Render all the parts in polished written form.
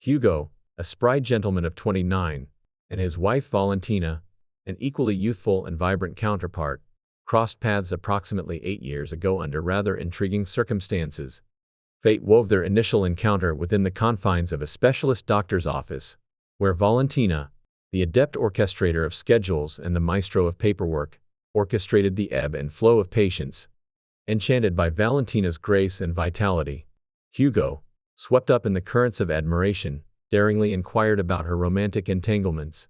Hugo, a spry gentleman of 29, and his wife Valentina, an equally youthful and vibrant counterpart, crossed paths approximately 8 years ago under rather intriguing circumstances. Fate wove their initial encounter within the confines of a specialist doctor's office, where Valentina, the adept orchestrator of schedules and the maestro of paperwork, orchestrated the ebb and flow of patients. Enchanted by Valentina's grace and vitality, Hugo, swept up in the currents of admiration, daringly inquired about her romantic entanglements.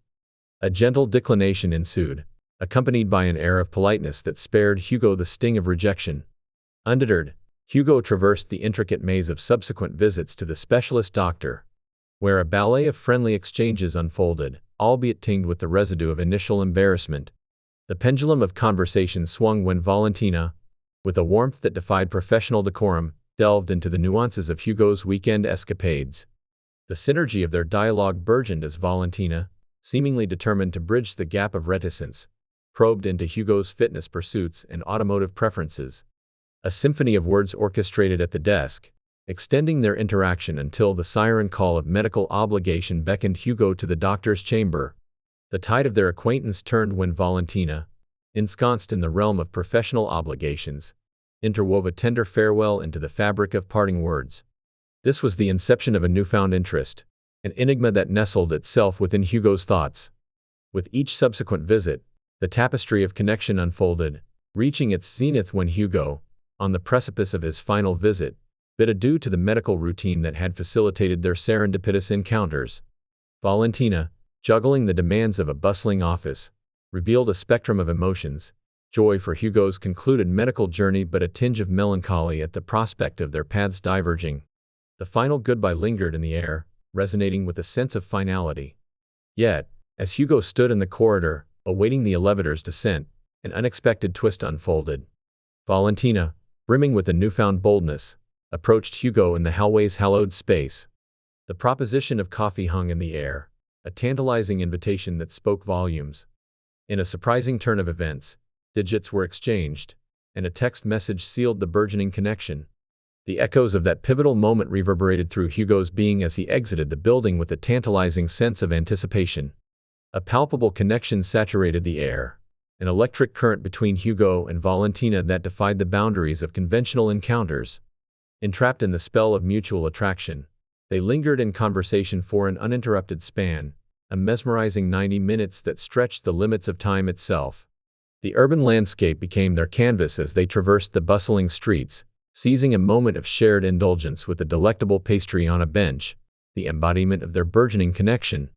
A gentle declination ensued, accompanied by an air of politeness that spared Hugo the sting of rejection. Undeterred, Hugo traversed the intricate maze of subsequent visits to the specialist doctor, where a ballet of friendly exchanges unfolded, albeit tinged with the residue of initial embarrassment. The pendulum of conversation swung when Valentina, with a warmth that defied professional decorum, delved into the nuances of Hugo's weekend escapades. The synergy of their dialogue burgeoned as Valentina, seemingly determined to bridge the gap of reticence, probed into Hugo's fitness pursuits and automotive preferences. A symphony of words orchestrated at the desk, extending their interaction until the siren call of medical obligation beckoned Hugo to the doctor's chamber. The tide of their acquaintance turned when Valentina, ensconced in the realm of professional obligations, interwove a tender farewell into the fabric of parting words. This was the inception of a newfound interest, an enigma that nestled itself within Hugo's thoughts. With each subsequent visit, the tapestry of connection unfolded, reaching its zenith when Hugo, on the precipice of his final visit, bid adieu to the medical routine that had facilitated their serendipitous encounters. Valentina, juggling the demands of a bustling office, revealed a spectrum of emotions, joy for Hugo's concluded medical journey but a tinge of melancholy at the prospect of their paths diverging. The final goodbye lingered in the air, resonating with a sense of finality. Yet, as Hugo stood in the corridor, awaiting the elevator's descent, an unexpected twist unfolded. Valentina, brimming with a newfound boldness, approached Hugo in the hallway's hallowed space. The proposition of coffee hung in the air, a tantalizing invitation that spoke volumes. In a surprising turn of events, digits were exchanged, and a text message sealed the burgeoning connection. The echoes of that pivotal moment reverberated through Hugo's being as he exited the building with a tantalizing sense of anticipation. A palpable connection saturated the air, an electric current between Hugo and Valentina that defied the boundaries of conventional encounters. Entrapped in the spell of mutual attraction, they lingered in conversation for an uninterrupted span, a mesmerizing 90 minutes that stretched the limits of time itself. The urban landscape became their canvas as they traversed the bustling streets, seizing a moment of shared indulgence with a delectable pastry on a bench, the embodiment of their burgeoning connection.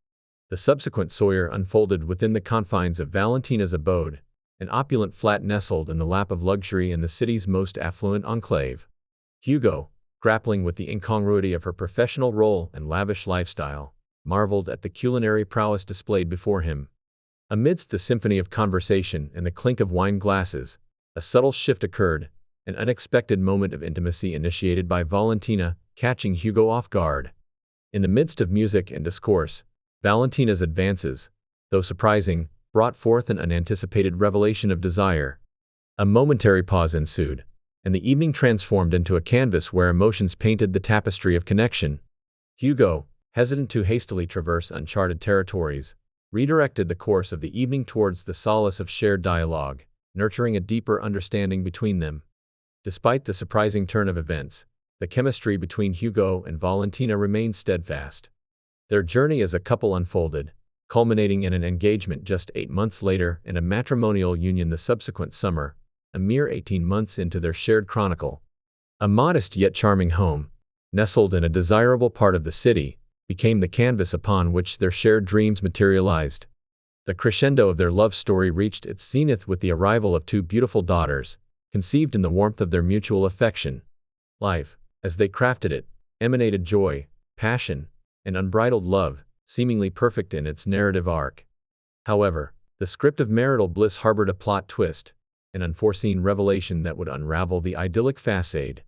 The subsequent soir unfolded within the confines of Valentina's abode, an opulent flat nestled in the lap of luxury in the city's most affluent enclave. Hugo, grappling with the incongruity of her professional role and lavish lifestyle, marveled at the culinary prowess displayed before him. Amidst the symphony of conversation and the clink of wine glasses, a subtle shift occurred, an unexpected moment of intimacy initiated by Valentina, catching Hugo off guard. In the midst of music and discourse, Valentina's advances, though surprising, brought forth an unanticipated revelation of desire. A momentary pause ensued, and the evening transformed into a canvas where emotions painted the tapestry of connection. Hugo, hesitant to hastily traverse uncharted territories, redirected the course of the evening towards the solace of shared dialogue, nurturing a deeper understanding between them. Despite the surprising turn of events, the chemistry between Hugo and Valentina remained steadfast. Their journey as a couple unfolded, culminating in an engagement just 8 months later and a matrimonial union the subsequent summer, a mere 18 months into their shared chronicle. A modest yet charming home, nestled in a desirable part of the city, became the canvas upon which their shared dreams materialized. The crescendo of their love story reached its zenith with the arrival of 2 beautiful daughters, conceived in the warmth of their mutual affection. Life, as they crafted it, emanated joy, passion, and unbridled love, seemingly perfect in its narrative arc. However, the script of marital bliss harbored a plot twist, an unforeseen revelation that would unravel the idyllic facade.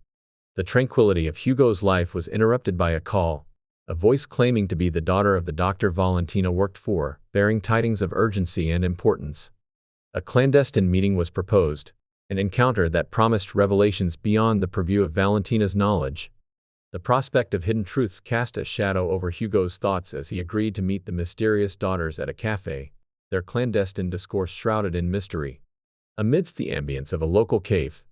The tranquility of Hugo's life was interrupted by a call, a voice claiming to be the daughter of the doctor Valentina worked for, bearing tidings of urgency and importance. A clandestine meeting was proposed, an encounter that promised revelations beyond the purview of Valentina's knowledge. The prospect of hidden truths cast a shadow over Hugo's thoughts as he agreed to meet the mysterious daughters at a cafe, their clandestine discourse shrouded in mystery. Amidst the ambience of a local cave,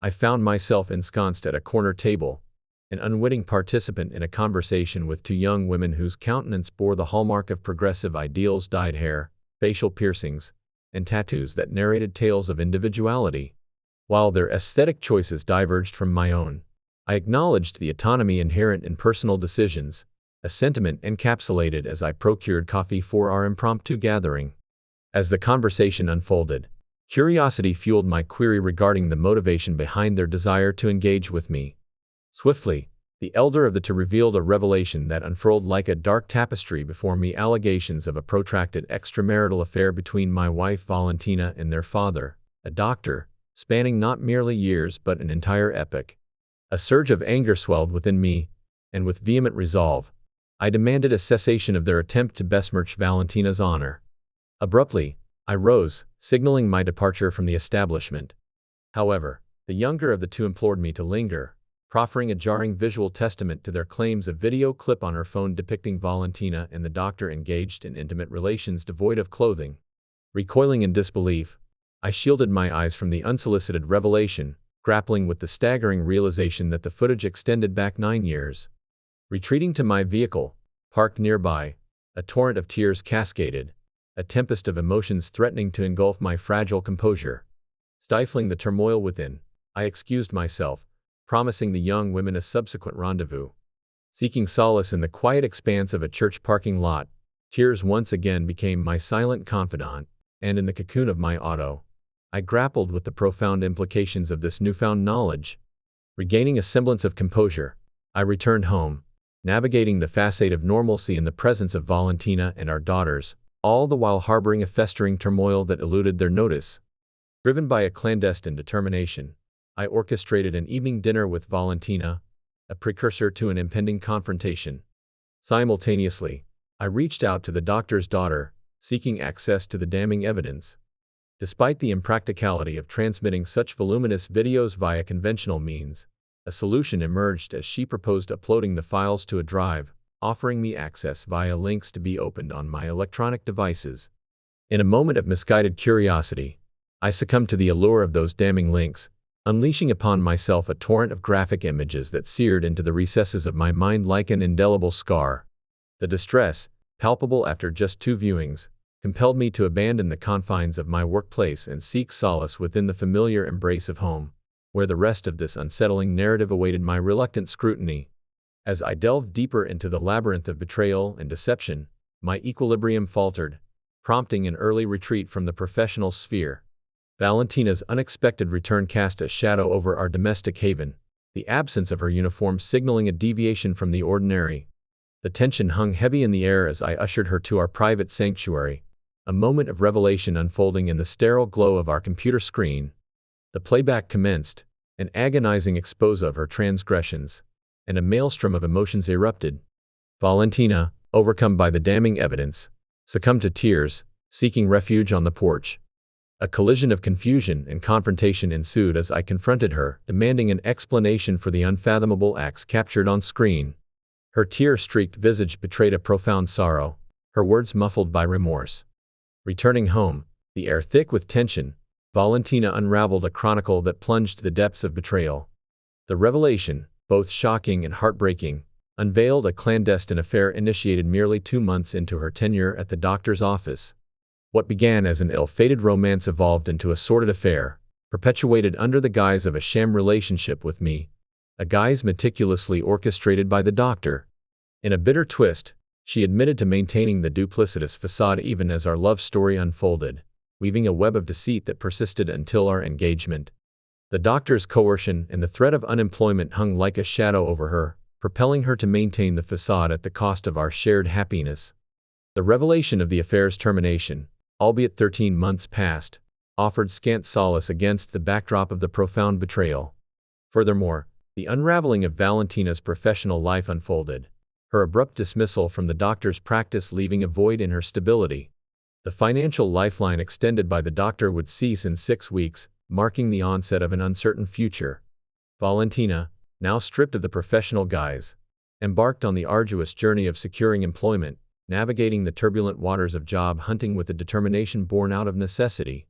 I found myself ensconced at a corner table, an unwitting participant in a conversation with two young women whose countenance bore the hallmark of progressive ideals: dyed hair, facial piercings, and tattoos that narrated tales of individuality. While their aesthetic choices diverged from my own, I acknowledged the autonomy inherent in personal decisions, a sentiment encapsulated as I procured coffee for our impromptu gathering. As the conversation unfolded, curiosity fueled my query regarding the motivation behind their desire to engage with me. Swiftly, the elder of the two revealed a revelation that unfurled like a dark tapestry before me: allegations of a protracted extramarital affair between my wife Valentina and their father, a doctor, spanning not merely years but an entire epoch. A surge of anger swelled within me, and with vehement resolve, I demanded a cessation of their attempt to besmirch Valentina's honor. Abruptly, I rose, signaling my departure from the establishment. However, the younger of the two implored me to linger, proffering a jarring visual testament to their claims: a video clip on her phone depicting Valentina and the doctor engaged in intimate relations devoid of clothing. Recoiling in disbelief, I shielded my eyes from the unsolicited revelation, grappling with the staggering realization that the footage extended back 9 years. Retreating to my vehicle, parked nearby, a torrent of tears cascaded, a tempest of emotions threatening to engulf my fragile composure. Stifling the turmoil within, I excused myself, promising the young women a subsequent rendezvous. Seeking solace in the quiet expanse of a church parking lot, tears once again became my silent confidant, and in the cocoon of my auto, I grappled with the profound implications of this newfound knowledge. Regaining a semblance of composure, I returned home, navigating the facade of normalcy in the presence of Valentina and our daughters, all the while harboring a festering turmoil that eluded their notice. Driven by a clandestine determination, I orchestrated an evening dinner with Valentina, a precursor to an impending confrontation. Simultaneously, I reached out to the doctor's daughter, seeking access to the damning evidence. Despite the impracticality of transmitting such voluminous videos via conventional means, a solution emerged as she proposed uploading the files to a drive, offering me access via links to be opened on my electronic devices. In a moment of misguided curiosity, I succumbed to the allure of those damning links, unleashing upon myself a torrent of graphic images that seared into the recesses of my mind like an indelible scar. The distress, palpable after just 2 viewings, compelled me to abandon the confines of my workplace and seek solace within the familiar embrace of home, where the rest of this unsettling narrative awaited my reluctant scrutiny. As I delved deeper into the labyrinth of betrayal and deception, my equilibrium faltered, prompting an early retreat from the professional sphere. Valentina's unexpected return cast a shadow over our domestic haven, the absence of her uniform signaling a deviation from the ordinary. The tension hung heavy in the air as I ushered her to our private sanctuary, a moment of revelation unfolding in the sterile glow of our computer screen. The playback commenced, an agonizing expose of her transgressions, and a maelstrom of emotions erupted. Valentina, overcome by the damning evidence, succumbed to tears, seeking refuge on the porch. A collision of confusion and confrontation ensued as I confronted her, demanding an explanation for the unfathomable acts captured on screen. Her tear-streaked visage betrayed a profound sorrow, her words muffled by remorse. Returning home, the air thick with tension, Valentina unraveled a chronicle that plunged to the depths of betrayal. The revelation, both shocking and heartbreaking, unveiled a clandestine affair initiated merely 2 months into her tenure at the doctor's office. What began as an ill-fated romance evolved into a sordid affair, perpetuated under the guise of a sham relationship with me, a guise meticulously orchestrated by the doctor. In a bitter twist, she admitted to maintaining the duplicitous facade even as our love story unfolded, weaving a web of deceit that persisted until our engagement. The doctor's coercion and the threat of unemployment hung like a shadow over her, propelling her to maintain the facade at the cost of our shared happiness. The revelation of the affair's termination, albeit 13 months past, offered scant solace against the backdrop of the profound betrayal. Furthermore, the unraveling of Valentina's professional life unfolded, her abrupt dismissal from the doctor's practice leaving a void in her stability. The financial lifeline extended by the doctor would cease in 6 weeks, marking the onset of an uncertain future. Valentina, now stripped of the professional guise, embarked on the arduous journey of securing employment, navigating the turbulent waters of job hunting with a determination born out of necessity.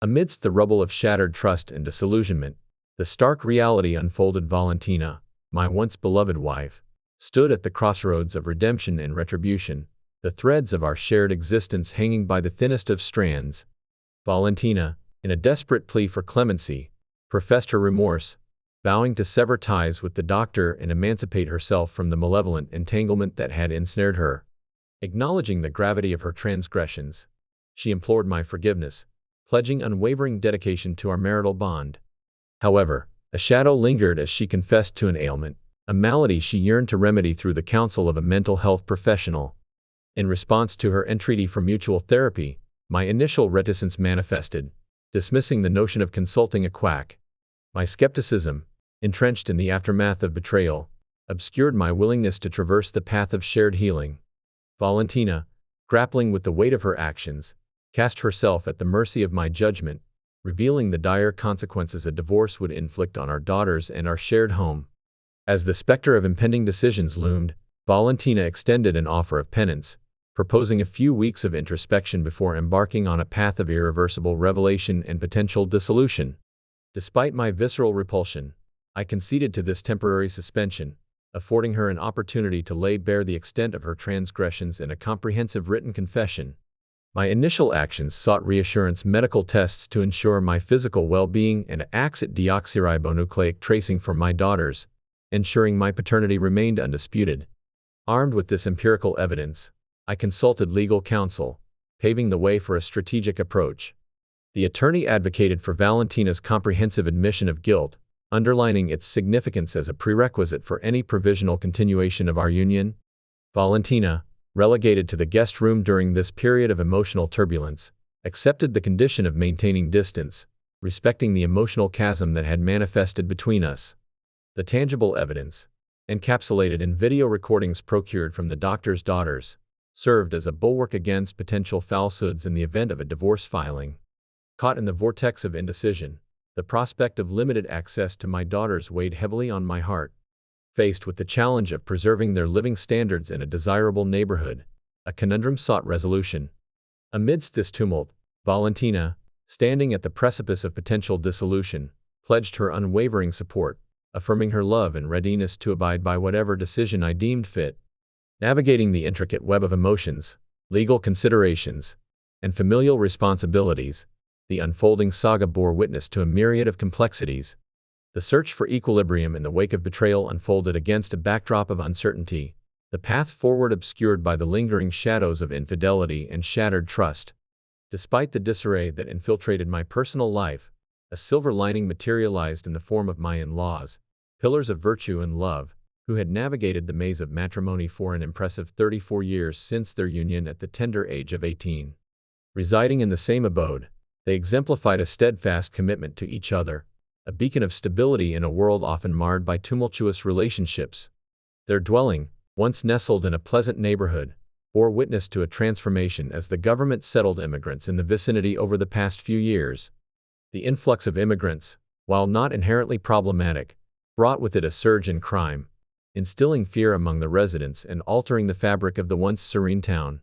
Amidst the rubble of shattered trust and disillusionment, the stark reality unfolded. Valentina, my once beloved wife, stood at the crossroads of redemption and retribution, the threads of our shared existence hanging by the thinnest of strands. Valentina, in a desperate plea for clemency, professed her remorse, vowing to sever ties with the doctor and emancipate herself from the malevolent entanglement that had ensnared her. Acknowledging the gravity of her transgressions, she implored my forgiveness, pledging unwavering dedication to our marital bond. However, a shadow lingered as she confessed to an ailment, a malady she yearned to remedy through the counsel of a mental health professional. In response to her entreaty for mutual therapy, my initial reticence manifested, dismissing the notion of consulting a quack. My skepticism, entrenched in the aftermath of betrayal, obscured my willingness to traverse the path of shared healing. Valentina, grappling with the weight of her actions, cast herself at the mercy of my judgment, revealing the dire consequences a divorce would inflict on our daughters and our shared home. As the specter of impending decisions loomed, Valentina extended an offer of penance, proposing a few weeks of introspection before embarking on a path of irreversible revelation and potential dissolution. Despite my visceral repulsion, I conceded to this temporary suspension, affording her an opportunity to lay bare the extent of her transgressions in a comprehensive written confession. My initial actions sought reassurance medical tests to ensure my physical well-being and acid deoxyribonucleic tracing for my daughters, ensuring my paternity remained undisputed. Armed with this empirical evidence, I consulted legal counsel, paving the way for a strategic approach. The attorney advocated for Valentina's comprehensive admission of guilt, underlining its significance as a prerequisite for any provisional continuation of our union. Valentina, relegated to the guest room during this period of emotional turbulence, accepted the condition of maintaining distance, respecting the emotional chasm that had manifested between us. The tangible evidence, encapsulated in video recordings procured from the doctor's daughters, served as a bulwark against potential falsehoods in the event of a divorce filing. Caught in the vortex of indecision, the prospect of limited access to my daughters weighed heavily on my heart. Faced with the challenge of preserving their living standards in a desirable neighborhood, a conundrum sought resolution. Amidst this tumult, Valentina, standing at the precipice of potential dissolution, pledged her unwavering support, affirming her love and readiness to abide by whatever decision I deemed fit. Navigating the intricate web of emotions, legal considerations, and familial responsibilities, the unfolding saga bore witness to a myriad of complexities. The search for equilibrium in the wake of betrayal unfolded against a backdrop of uncertainty, the path forward obscured by the lingering shadows of infidelity and shattered trust. Despite the disarray that infiltrated my personal life, a silver lining materialized in the form of my in-laws, pillars of virtue and love, who had navigated the maze of matrimony for an impressive 34 years since their union at the tender age of 18. Residing in the same abode, they exemplified a steadfast commitment to each other, a beacon of stability in a world often marred by tumultuous relationships. Their dwelling, once nestled in a pleasant neighborhood, bore witness to a transformation as the government settled immigrants in the vicinity over the past few years. The influx of immigrants, while not inherently problematic, brought with it a surge in crime, instilling fear among the residents and altering the fabric of the once serene town.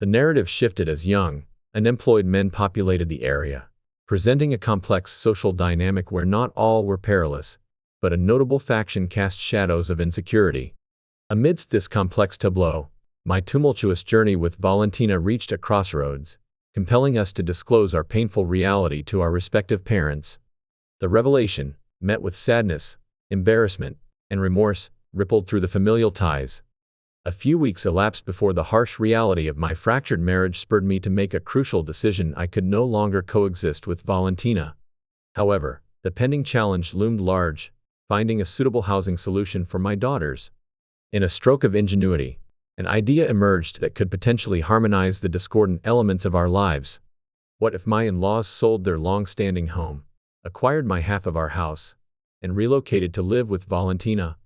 The narrative shifted as young, unemployed men populated the area, presenting a complex social dynamic where not all were perilous, but a notable faction cast shadows of insecurity. Amidst this complex tableau, my tumultuous journey with Valentina reached a crossroads, compelling us to disclose our painful reality to our respective parents. The revelation, met with sadness, embarrassment, and remorse, rippled through the familial ties. A few weeks elapsed before the harsh reality of my fractured marriage spurred me to make a crucial decision. I could no longer coexist with Valentina. However, the pending challenge loomed large, finding a suitable housing solution for my daughters. In a stroke of ingenuity, an idea emerged that could potentially harmonize the discordant elements of our lives. What if my in-laws sold their long-standing home, acquired my half of our house, and relocated to live with Valentina?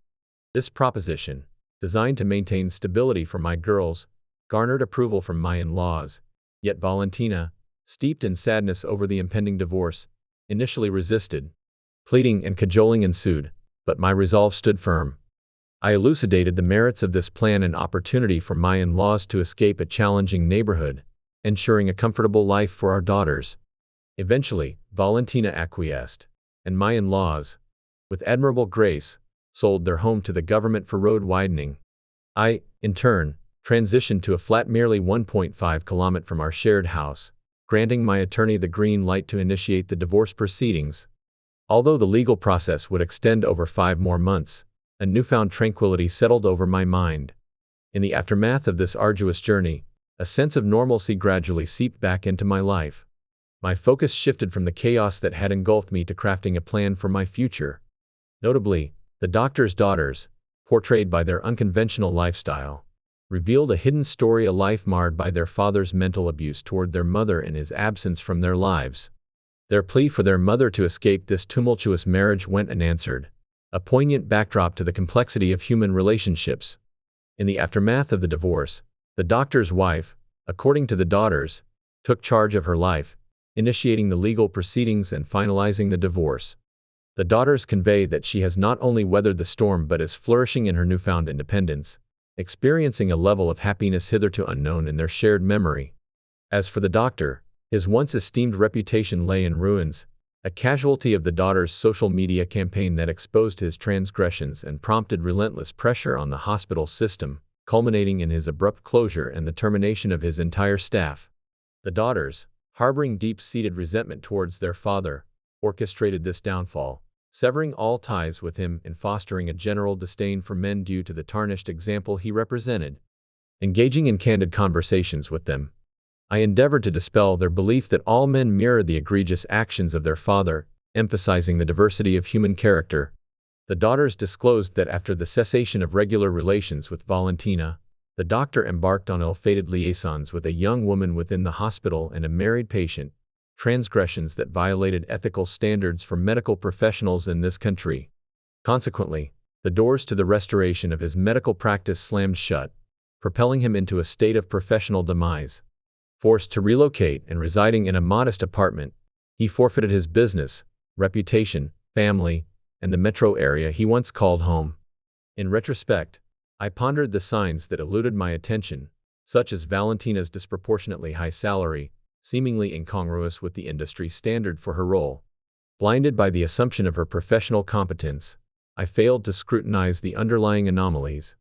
This proposition, designed to maintain stability for my girls, garnered approval from my in-laws, yet Valentina, steeped in sadness over the impending divorce, initially resisted. Pleading and cajoling ensued, but my resolve stood firm. I elucidated the merits of this plan and opportunity for my in-laws to escape a challenging neighborhood, ensuring a comfortable life for our daughters. Eventually, Valentina acquiesced, and my in-laws, with admirable grace, sold their home to the government for road widening. I, in turn, transitioned to a flat merely 1.5 kilometers from our shared house, granting my attorney the green light to initiate the divorce proceedings. Although the legal process would extend over 5 more months, a newfound tranquility settled over my mind. In the aftermath of this arduous journey, a sense of normalcy gradually seeped back into my life. My focus shifted from the chaos that had engulfed me to crafting a plan for my future. Notably, the doctor's daughters, portrayed by their unconventional lifestyle, revealed a hidden story, a life marred by their father's mental abuse toward their mother and his absence from their lives. Their plea for their mother to escape this tumultuous marriage went unanswered, a poignant backdrop to the complexity of human relationships. In the aftermath of the divorce, the doctor's wife, according to the daughters, took charge of her life, initiating the legal proceedings and finalizing the divorce. The daughters convey that she has not only weathered the storm but is flourishing in her newfound independence, experiencing a level of happiness hitherto unknown in their shared memory. As for the doctor, his once esteemed reputation lay in ruins, a casualty of the daughter's social media campaign that exposed his transgressions and prompted relentless pressure on the hospital system, culminating in his abrupt closure and the termination of his entire staff. The daughters, harboring deep-seated resentment towards their father, orchestrated this downfall, severing all ties with him and fostering a general disdain for men due to the tarnished example he represented. Engaging in candid conversations with them, I endeavored to dispel their belief that all men mirror the egregious actions of their father, emphasizing the diversity of human character. The daughters disclosed that after the cessation of regular relations with Valentina, the doctor embarked on ill-fated liaisons with a young woman within the hospital and a married patient, transgressions that violated ethical standards for medical professionals in this country. Consequently, the doors to the restoration of his medical practice slammed shut, propelling him into a state of professional demise. Forced to relocate and residing in a modest apartment, he forfeited his business, reputation, family, and the metro area he once called home. In retrospect, I pondered the signs that eluded my attention, such as Valentina's disproportionately high salary, seemingly incongruous with the industry standard for her role. Blinded by the assumption of her professional competence, I failed to scrutinize the underlying anomalies.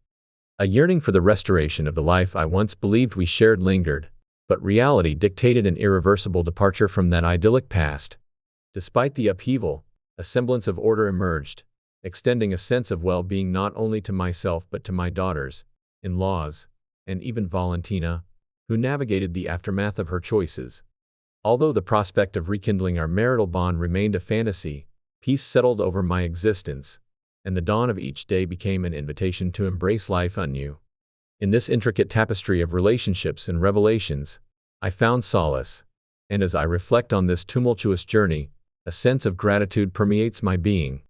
A yearning for the restoration of the life I once believed we shared lingered, but reality dictated an irreversible departure from that idyllic past. Despite the upheaval, a semblance of order emerged, extending a sense of well-being not only to myself but to my daughters, in-laws, and even Valentina, who navigated the aftermath of her choices. Although the prospect of rekindling our marital bond remained a fantasy, peace settled over my existence, and the dawn of each day became an invitation to embrace life anew. In this intricate tapestry of relationships and revelations, I found solace, and as I reflect on this tumultuous journey, a sense of gratitude permeates my being.